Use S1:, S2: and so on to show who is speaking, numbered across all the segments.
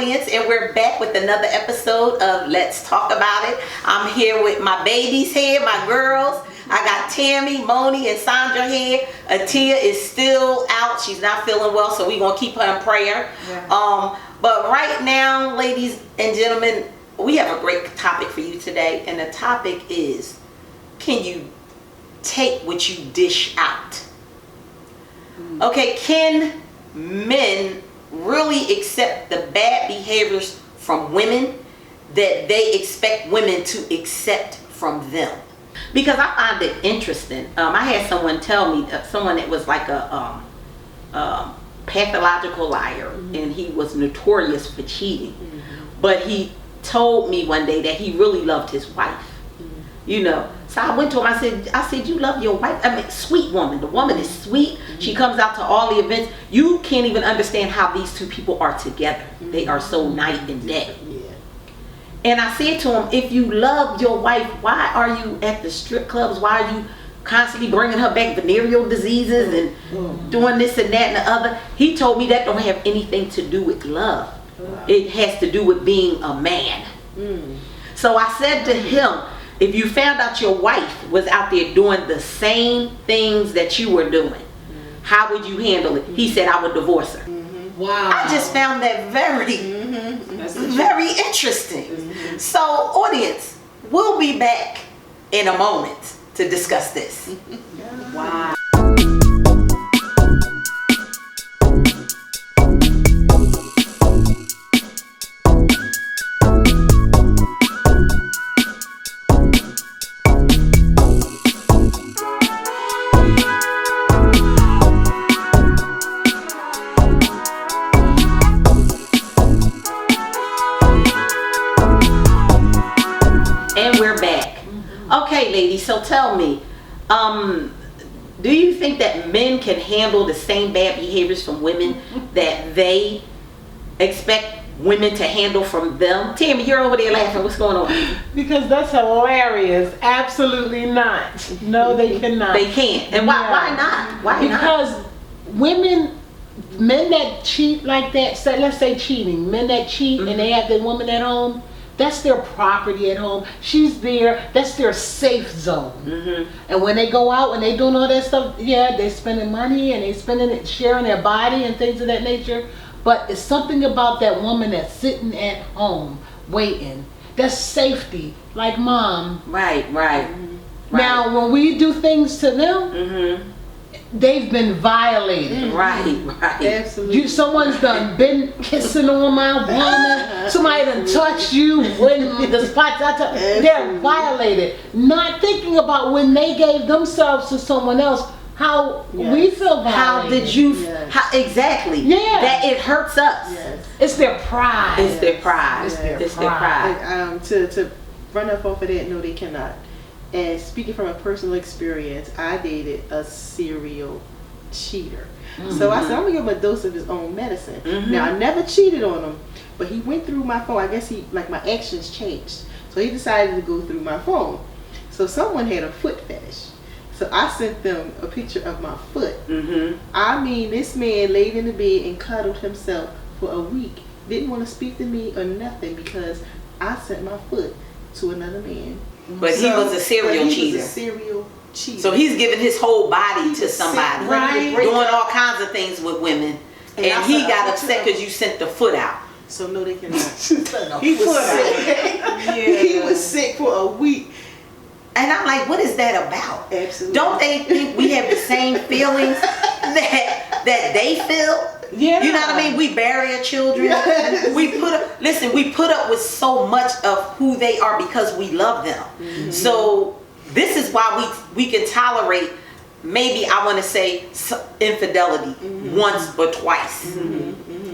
S1: audience, and we're back with another episode of Let's Talk About It. I'm here with my babies here, my girls. I got Tammy, Mony, and Sandra here. Atia is still out. She's not feeling well, so we're going to keep her in prayer. Yeah. But right now, ladies and gentlemen, we have a great topic for you today. And the topic is, can you take what you dish out? Okay, can men really accept the bad behaviors from women that they expect women to accept from them? Because I find it interesting. I had someone tell me, someone that was like a pathological liar, and he was notorious for cheating. But he told me one day that he really loved his wife. You know, so I went to him. I said, you love your wife? I mean, sweet woman. The woman is sweet. She comes out to all the events. You can't even understand how these two people are together. They are so night and day. And I said to him, if you love your wife, why are you at the strip clubs? Why are you constantly bringing her back venereal diseases and doing this and that and the other? He told me that don't have anything to do with love. It has to do with being a man. So I said to him, if you found out your wife was out there doing the same things that you were doing, how would you handle it? He said, I would divorce her. Wow. I just found that very interesting. So, audience, we'll be back in a moment to discuss this. Wow. Okay, ladies, so tell me, do you think that men can handle the same bad behaviors from women that they expect women to handle from them? Tammy, you're over there laughing. What's going on?
S2: Because that's hilarious. Absolutely not. No, they cannot.
S1: They can't. And why not? Why
S2: because
S1: not?
S2: Men that cheat like that, so let's say cheating, men that cheat and they have their woman at home, that's their property at home. She's there. That's their safe zone. And when they go out and they doing all that stuff, yeah, they spending money and they spending it, sharing their body and things of that nature. But it's something about that woman that's sitting at home waiting. That's safety, like mom.
S1: Right.
S2: Now, when we do things to them, they've been violated.
S1: Right.
S2: Absolutely. Someone's done been kissing on my woman. Somebody done touched you when the spots I touched. They're violated. Not thinking about when they gave themselves to someone else, how we feel violated.
S1: How did you? How exactly? Yeah. That it hurts us.
S2: Yes. It's their pride.
S1: It's their pride. It's their pride.
S3: To run up off of that, no, they cannot. And speaking from a personal experience, I dated a serial cheater. So I said, I'm going to give him a dose of his own medicine. Now, I never cheated on him, but he went through my phone. I guess my actions changed. So he decided to go through my phone. So someone had a foot fetish. So I sent them a picture of my foot. I mean, this man laid in the bed and cuddled himself for a week. Didn't want to speak to me or nothing because I sent my foot to another man.
S1: But he was a serial cheater. So he's giving his whole body to somebody, doing all kinds of things with women, and he got upset because you sent the foot out.
S3: So no, they cannot. He was sick. He was sick for a week.
S1: And I'm like, what is that about?
S3: Absolutely.
S1: Don't they think we have the same feelings that they feel?
S2: Yeah.
S1: You know what I mean? We bury our children. Yes. We put up with so much of who they are because we love them. So this is why we can tolerate, maybe I want to say, infidelity once or twice.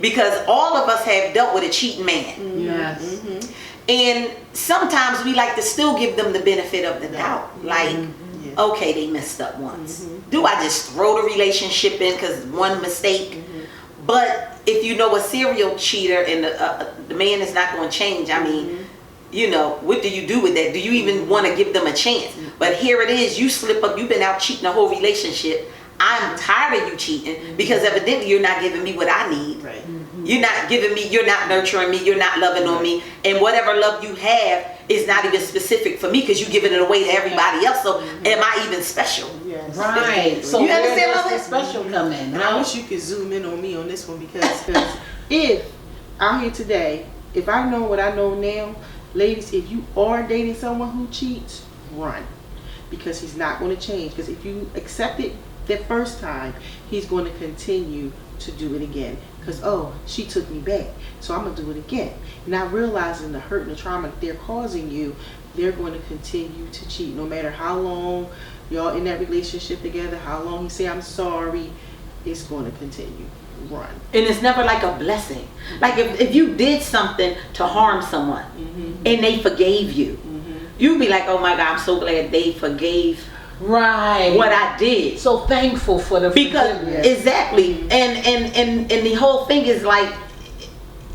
S1: Because all of us have dealt with a cheating man.
S2: Yes.
S1: And sometimes we like to still give them the benefit of the doubt. Like, okay, they messed up once. Do I just throw the relationship in because one mistake? But if you know a serial cheater and the man is not going to change, I mean, you know, what do you do with that? Do you even want to give them a chance? But here it is, you slip up, you've been out cheating a whole relationship. I'm tired of you cheating because evidently you're not giving me what I need. You're not giving me, you're not nurturing me, you're not loving on me. And whatever love you have is not even specific for me because you're giving it away to everybody else. So am I even special?
S3: Yes.
S2: Right. So
S1: you
S2: where
S1: understand
S2: does
S1: all
S2: the
S1: that?
S2: special come in?
S3: And I wish you could zoom in on me on this one because if out here today, if I know what I know now, ladies, if you are dating someone who cheats, run. Because he's not going to change. Because if you accept it the first time, he's going to continue to do it again. Because, oh, she took me back, so I'm going to do it again. Not realizing the hurt and the trauma that they're causing you, they're going to continue to cheat. No matter how long y'all in that relationship together, how long you say, I'm sorry, it's going to continue. Run.
S1: And it's never like a blessing. Like if you did something to harm someone and they forgave you, you'd be like, oh my God, I'm so glad they forgave what I did.
S2: So thankful for the forgiveness.
S1: Exactly. And the whole thing is like,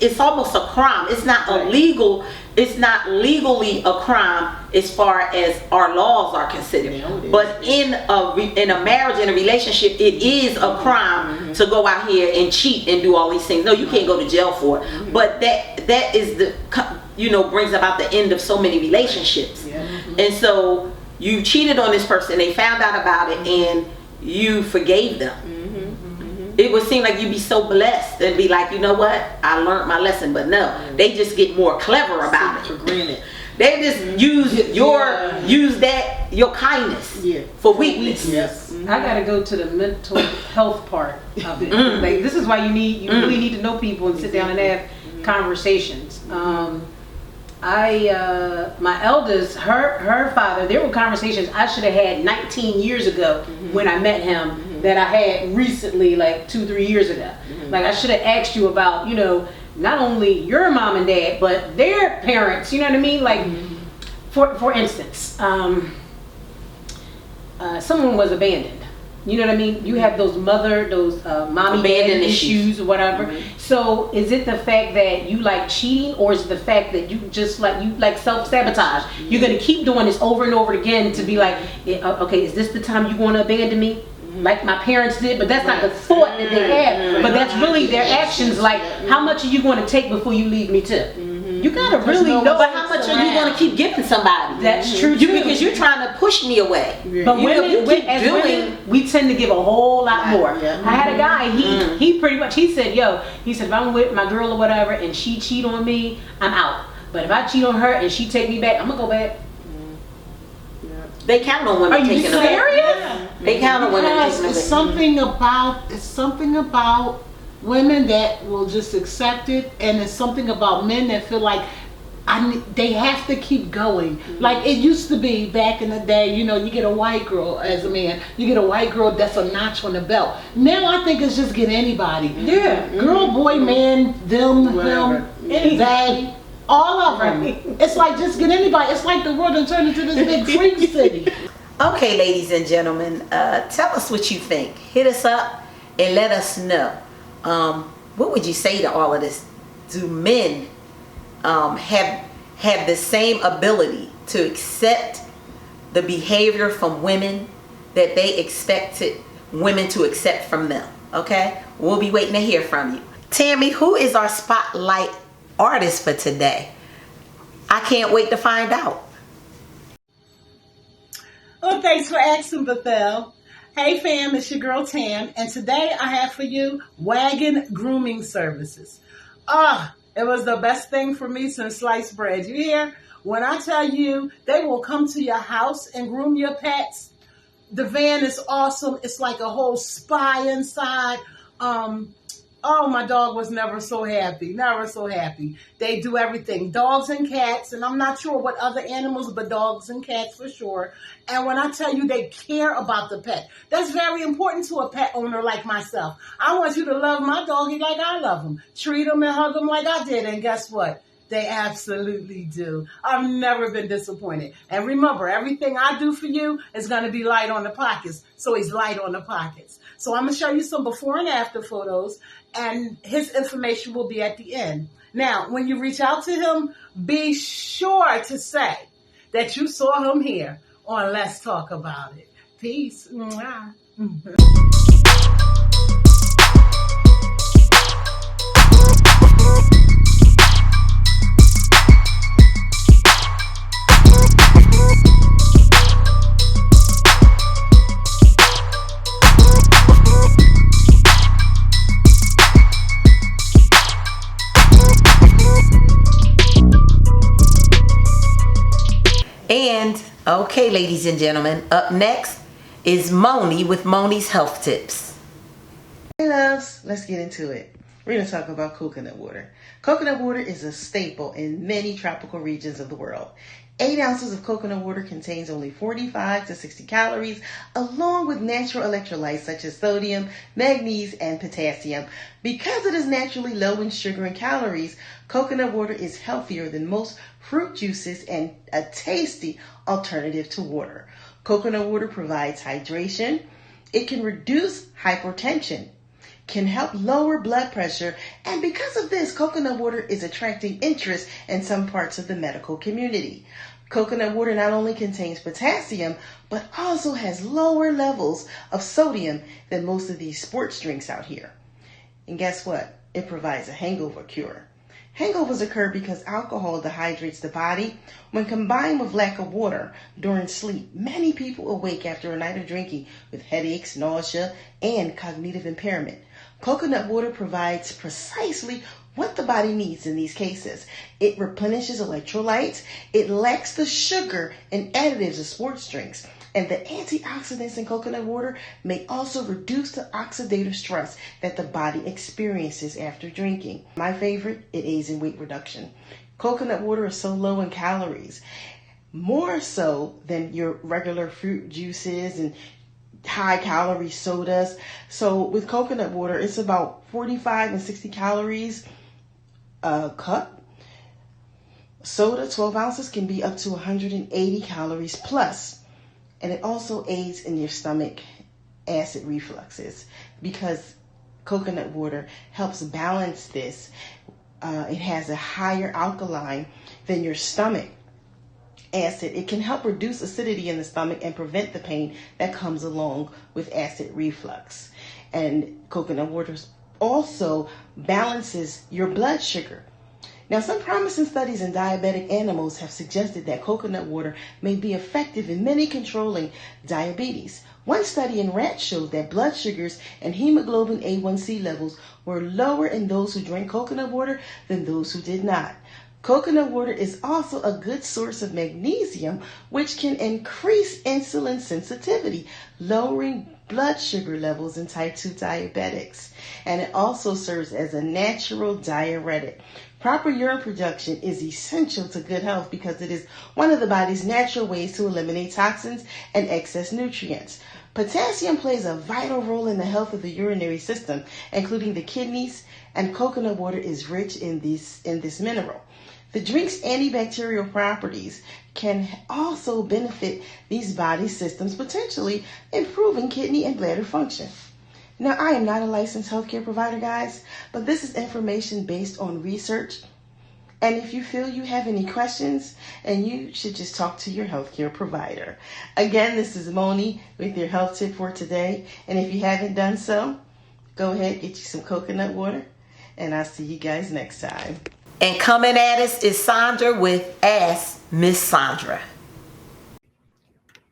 S1: it's almost a crime. It's not illegal. It's not legally a crime as far as our laws are considered. But in a marriage, in a relationship, it is a crime to go out here and cheat and do all these things. No, you can't go to jail for it. But that is the, brings about the end of so many relationships. And so you cheated on this person, they found out about it, and you forgave them. It would seem like you'd be so blessed and be like, you know what, I learned my lesson. But no, they just get more clever about it.
S3: For granted.
S1: They just use your kindness for weakness.
S3: Yes.
S4: I gotta go to the mental health part of it. Like, this is why you really need to know people and sit down and have conversations. My eldest, her father, there were conversations I should have had 19 years ago when I met him that I had recently, like 2-3 years ago. Like, I should have asked you about, not only your mom and dad, but their parents, you know what I mean? Like, for instance, someone was abandoned. You know what I mean? You have those mommy abandoned issues or whatever. So is it the fact that you like cheating, or is it the fact that you just like self-sabotage? You're going to keep doing this over and over again to be like, okay, is this the time you want to abandon me? Like my parents did, but that's not the thought that they have. But that's really their actions. Like, how much are you going to take before you leave me too? You gotta really know.
S1: But how much are you going to keep giving somebody?
S4: That's true too.
S1: Because you're trying to push me away.
S4: But women, we tend to give a whole lot more. I had a guy, he pretty much, he said, if I'm with my girl or whatever and she cheat on me, I'm out. But if I cheat on her and she take me back, I'm gonna go back.
S1: They count on women taking them back.
S4: Are you serious?
S1: They count on women taking them back.
S2: It's something about women that will just accept it, and it's something about men that feel like they have to keep going. Like it used to be back in the day, you get a white girl as a man, you get a white girl that's a notch on the belt. Now I think it's just get anybody. Girl, boy, man, them, they, all of them. It's like just get anybody. It's like the world and turned into this big freak city.
S1: Okay, ladies and gentlemen, tell us what you think. Hit us up and let us know. What would you say to all of this? Do men have the same ability to accept the behavior from women that they expected women to accept from them? Okay, we'll be waiting to hear from you. Tammy, who is our spotlight artist for today? I can't wait to find out.
S2: Well, thanks for asking, Bethel. Hey fam, it's your girl Tam, and today I have for you Wagon Grooming Services. It was the best thing for me since sliced bread. You hear? When I tell you they will come to your house and groom your pets, the van is awesome. It's like a whole spa inside. My dog was never so happy. Never so happy. They do everything. Dogs and cats, and I'm not sure what other animals, but dogs and cats for sure. And when I tell you they care about the pet, that's very important to a pet owner like myself. I want you to love my doggy like I love him. Treat him and hug him like I did. And guess what? They absolutely do. I've never been disappointed. And remember, everything I do for you is going to be light on the pockets. So he's light on the pockets. So I'm going to show you some before and after photos, and his information will be at the end. Now, when you reach out to him, be sure to say that you saw him here on Let's Talk About It. Peace. Mwah.
S1: Okay, ladies and gentlemen, up next is Mony with Mony's Health Tips.
S3: Hey loves, let's get into it. We're going to talk about coconut water. Coconut water is a staple in many tropical regions of the world. 8 ounces of coconut water contains only 45 to 60 calories, along with natural electrolytes such as sodium, manganese, and potassium. Because it is naturally low in sugar and calories, coconut water is healthier than most fruit juices and a tasty alternative to water. Coconut water provides hydration. It can reduce hypertension, can help lower blood pressure, and because of this, coconut water is attracting interest in some parts of the medical community. Coconut water not only contains potassium, but also has lower levels of sodium than most of these sports drinks out here. And guess what? It provides a hangover cure. Hangovers occur because alcohol dehydrates the body. When combined with lack of water during sleep, many people awake after a night of drinking with headaches, nausea, and cognitive impairment. Coconut water provides precisely what the body needs in these cases. It replenishes electrolytes. It lacks the sugar and additives of sports drinks. And the antioxidants in coconut water may also reduce the oxidative stress that the body experiences after drinking. My favorite, it aids in weight reduction. Coconut water is so low in calories, more so than your regular fruit juices and high calorie sodas. So with coconut water, it's about 45 and 60 calories a cup. Soda, 12 ounces, can be up to 180 calories plus. And it also aids in your stomach acid refluxes because coconut water helps balance this. It has a higher alkaline than your stomach acid. It can help reduce acidity in the stomach and prevent the pain that comes along with acid reflux. And coconut water also balances your blood sugar. Now, some promising studies in diabetic animals have suggested that coconut water may be effective in many controlling diabetes. One study in rats showed that blood sugars and hemoglobin A1C levels were lower in those who drank coconut water than those who did not. Coconut water is also a good source of magnesium, which can increase insulin sensitivity, lowering blood sugar levels in type 2 diabetics. And it also serves as a natural diuretic. Proper urine production is essential to good health because it is one of the body's natural ways to eliminate toxins and excess nutrients. Potassium plays a vital role in the health of the urinary system, including the kidneys, and coconut water is rich in this mineral. The drink's antibacterial properties can also benefit these body systems, potentially improving kidney and bladder function. Now, I am not a licensed healthcare provider, guys, but this is information based on research. And if you feel you have any questions, and you should just talk to your healthcare provider. Again, this is Mony with your health tip for today. And if you haven't done so, go ahead, get you some coconut water, and I'll see you guys next time.
S1: And coming at us is Sandra with Ask Miss Sandra.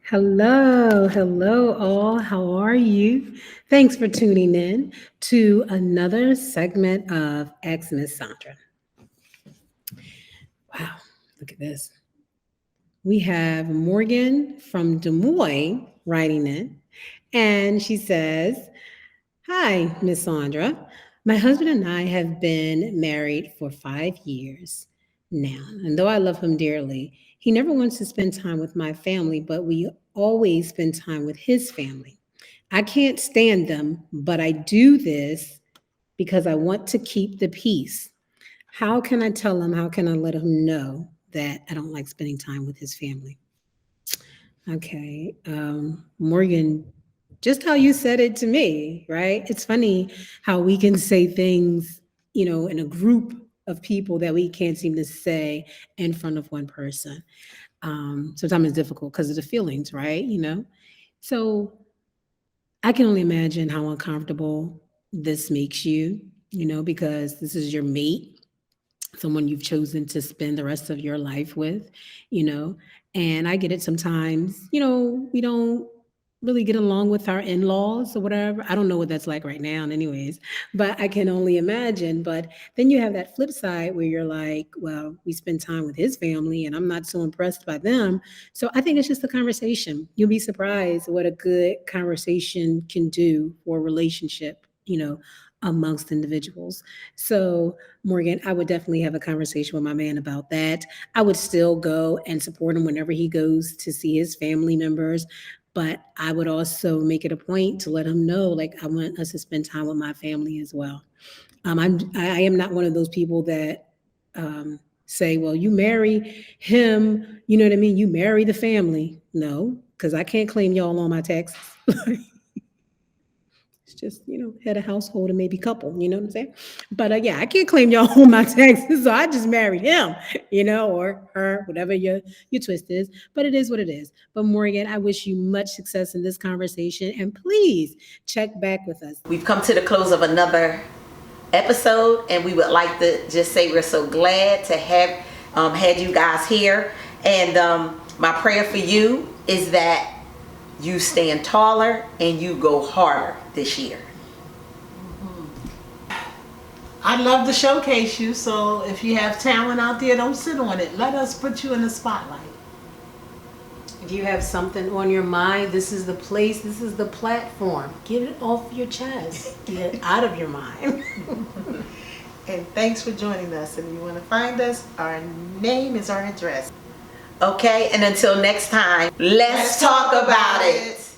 S4: Hello all. How are you? Thanks for tuning in to another segment of Ask Miss Sandra. Wow, look at this. We have Morgan from Des Moines writing in, and she says, "Hi, Miss Sandra. My husband and I have been married for 5 years now, and though I love him dearly, he never wants to spend time with my family, but we always spend time with his family. I can't stand them, but I do this because I want to keep the peace. How can I tell him? How can I let him know that I don't like spending time with his family?" Okay, Morgan, just how you said it to me, right? It's funny how we can say things, in a group of people that we can't seem to say in front of one person. Sometimes it's difficult because of the feelings, right? So I can only imagine how uncomfortable this makes you, because this is your mate, someone you've chosen to spend the rest of your life with, and I get it sometimes, we don't
S5: really get along with our in-laws or whatever. I don't know what that's like right now anyways, but I can only imagine. But then you have that flip side where you're like, well, we spend time with his family and I'm not so impressed by them. So I think it's just a conversation. You'll be surprised what a good conversation can do for a relationship, amongst individuals. So, Morgan, I would definitely have a conversation with my man about that. I would still go and support him whenever he goes to see his family members. But I would also make it a point to let him know, like, I want us to spend time with my family as well. I am not one of those people that say, well, you marry him, you know what I mean? You marry the family. No, because I can't claim y'all on my taxes. It's just, head of household and maybe couple, you know what I'm saying? But yeah, I can't claim y'all on my taxes, so I just married him, or her, whatever your twist is. But it is what it is. But Morgan, I wish you much success in this conversation, and please check back with us.
S1: We've come to the close of another episode, and we would like to just say we're so glad to have had you guys here. And my prayer for you is that you stand taller and you go harder this year.
S2: I'd love to showcase you, so if you have talent out there, don't sit on it. Let us put you in the spotlight.
S5: If you have something on your mind, this is the place, this is the platform. Get it off your chest. Get it out of your mind.
S2: And thanks for joining us. If you want to find us, our name is our address.
S1: Okay, and until next time, let's talk about it.